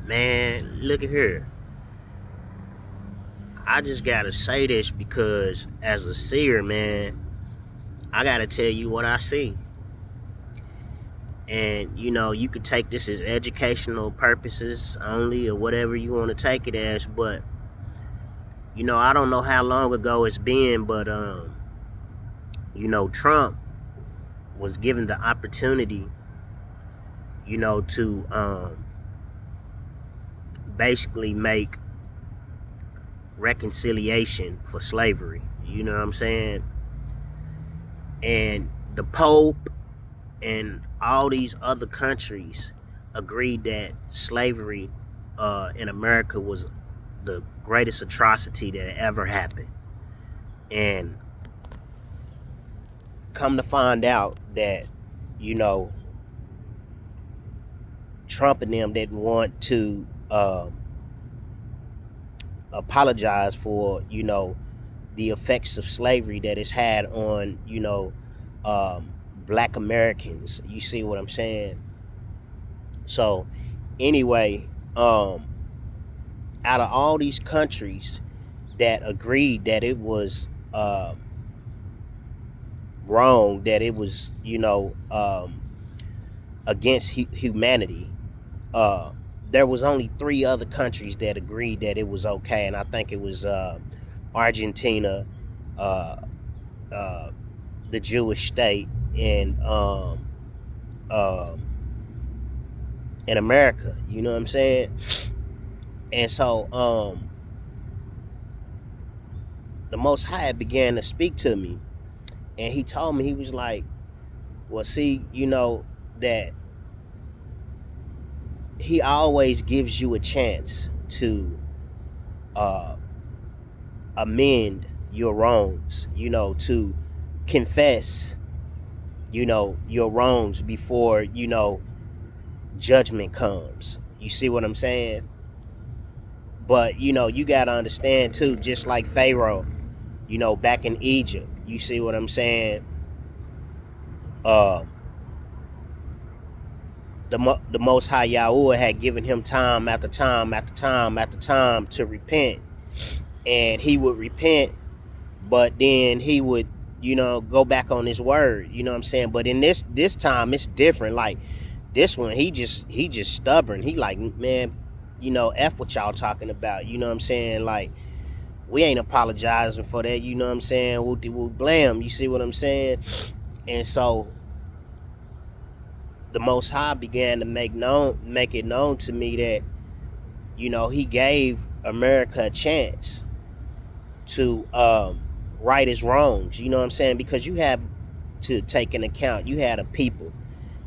Man, look at here. I just gotta say this because as a seer, man, I gotta tell you what I see. And you could take this as educational purposes only or whatever you want to take it as, but I don't know how long ago it's been, but Trump was given the opportunity, to basically make reconciliation for slavery. You know what I'm saying? And the Pope and all these other countries agreed that slavery in America was the greatest atrocity that ever happened. And come to find out that, you know, Trump and them didn't want to apologize for, the effects of slavery that it's had on, black Americans. You see what I'm saying? So, anyway, out of all these countries that agreed that it was wrong, that it was, against humanity, uh, there was only three other countries that agreed that it was okay, and I think it was Argentina, uh, uh, the Jewish state, and um, in America. You know what I'm saying? And so the Most High began to speak to me, and he told me, he was like, "Well, see, that he always gives you a chance to uh, amend your wrongs, to confess, your wrongs before, judgment comes." You see what I'm saying? But, you got to understand too, just like Pharaoh, back in Egypt, you see what I'm saying? Uh, the Most High Yahweh had given him time after time after time after time to repent, and he would repent, but then he would, go back on his word. You know what I'm saying? But in this time, it's different. Like this one, he just stubborn. He like, man, f what y'all talking about. You know what I'm saying? Like, we ain't apologizing for that. You know what I'm saying? Wooty woo blam. You see what I'm saying? And so the Most High began to make it known to me that, he gave America a chance to right his wrongs. You know what I'm saying? Because you have to take into account, you had a people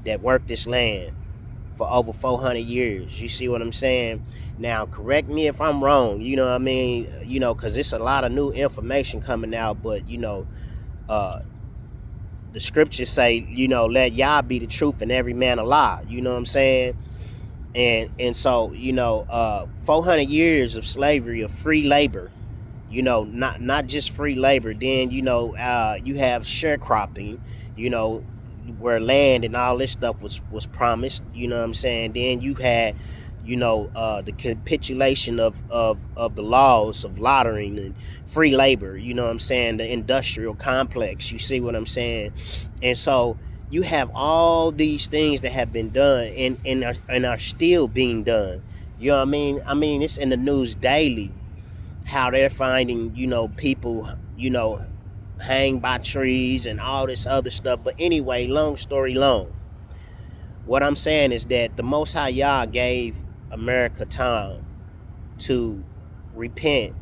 that worked this land for over 400 years. You see what I'm saying? Now, correct me if I'm wrong. You know what I mean? Because it's a lot of new information coming out, but uh, the scriptures say, let Yah be the truth and every man a lie. You know what I'm saying? And so 400 years of slavery, of free labor, not just free labor. Then you have sharecropping, where land and all this stuff was promised. You know what I'm saying? Then you had the capitulation of the laws of loitering and free labor. You know what I'm saying? The industrial complex. You see what I'm saying? And so you have all these things that have been done and are still being done. You know what I mean? I mean, it's in the news daily how they're finding, people, hang by trees and all this other stuff. But anyway, long story long, what I'm saying is that the Most High Yah gave America time to repent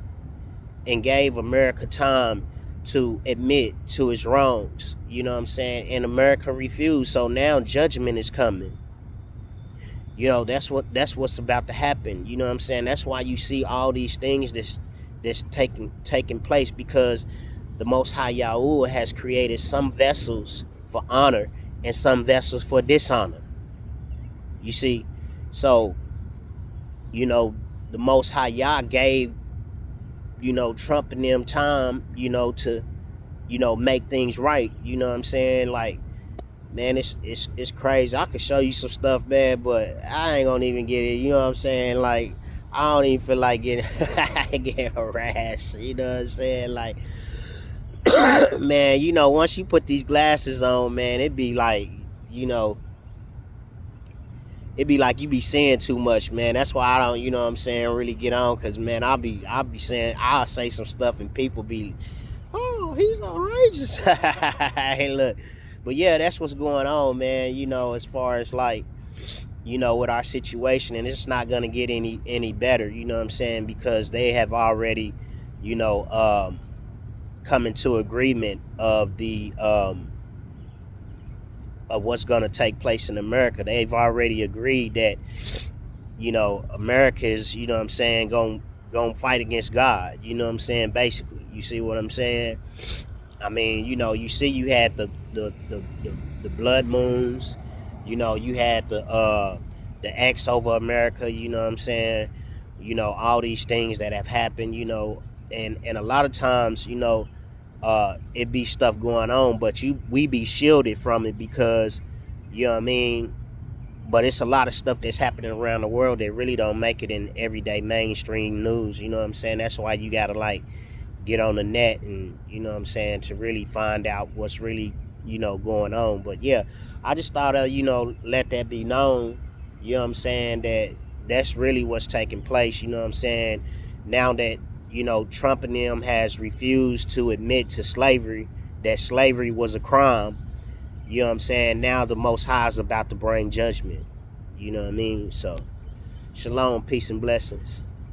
and gave America time to admit to its wrongs. You know what I'm saying? And America refused. So now judgment is coming. That's what's about to happen. You know what I'm saying? That's why you see all these things that's taking place, because the Most High Yahweh has created some vessels for honor and some vessels for dishonor. You see? So, the Most High Yah gave, Trump and them time, to, make things right. You know what I'm saying? Like, man, it's crazy. I could show you some stuff, man, but I ain't gonna even get it. You know what I'm saying? Like, I don't even feel like getting getting harassed. You know what I'm saying? Like, man, you know, once you put these glasses on, man, it'd be like, you know, it'd be like you be saying too much, man. That's why I don't, you know what I'm saying, really get on, cause man, I'll be saying, I'll say some stuff and people be, oh, he's outrageous. Hey, look, but yeah, that's what's going on, man. You know, as far as like, you know, with our situation, and it's not gonna get any better. You know what I'm saying? Because they have already, you know, come into agreement of what's gonna take place in America. They've already agreed that, you know, America is, you know what I'm saying, going fight against God. You know what I'm saying? Basically, you see what I'm saying? I mean, you know, you see, you had the blood moons. You know, you had the X over America. You know what I'm saying? You know, all these things that have happened. You know, and a lot of times, you know, it be stuff going on, but we be shielded from it because, you know what I mean. But it's a lot of stuff that's happening around the world that really don't make it in everyday mainstream news. You know what I'm saying? That's why you gotta like get on the net and, you know what I'm saying, to really find out what's really, you know, going on. But yeah, I just thought you know, let that be known, you know what I'm saying, that that's really what's taking place. You know what I'm saying? Now that, you know, Trump and them has refused to admit to slavery, that slavery was a crime, you know what I'm saying, now the Most High is about to bring judgment. You know what I mean? So shalom, peace and blessings.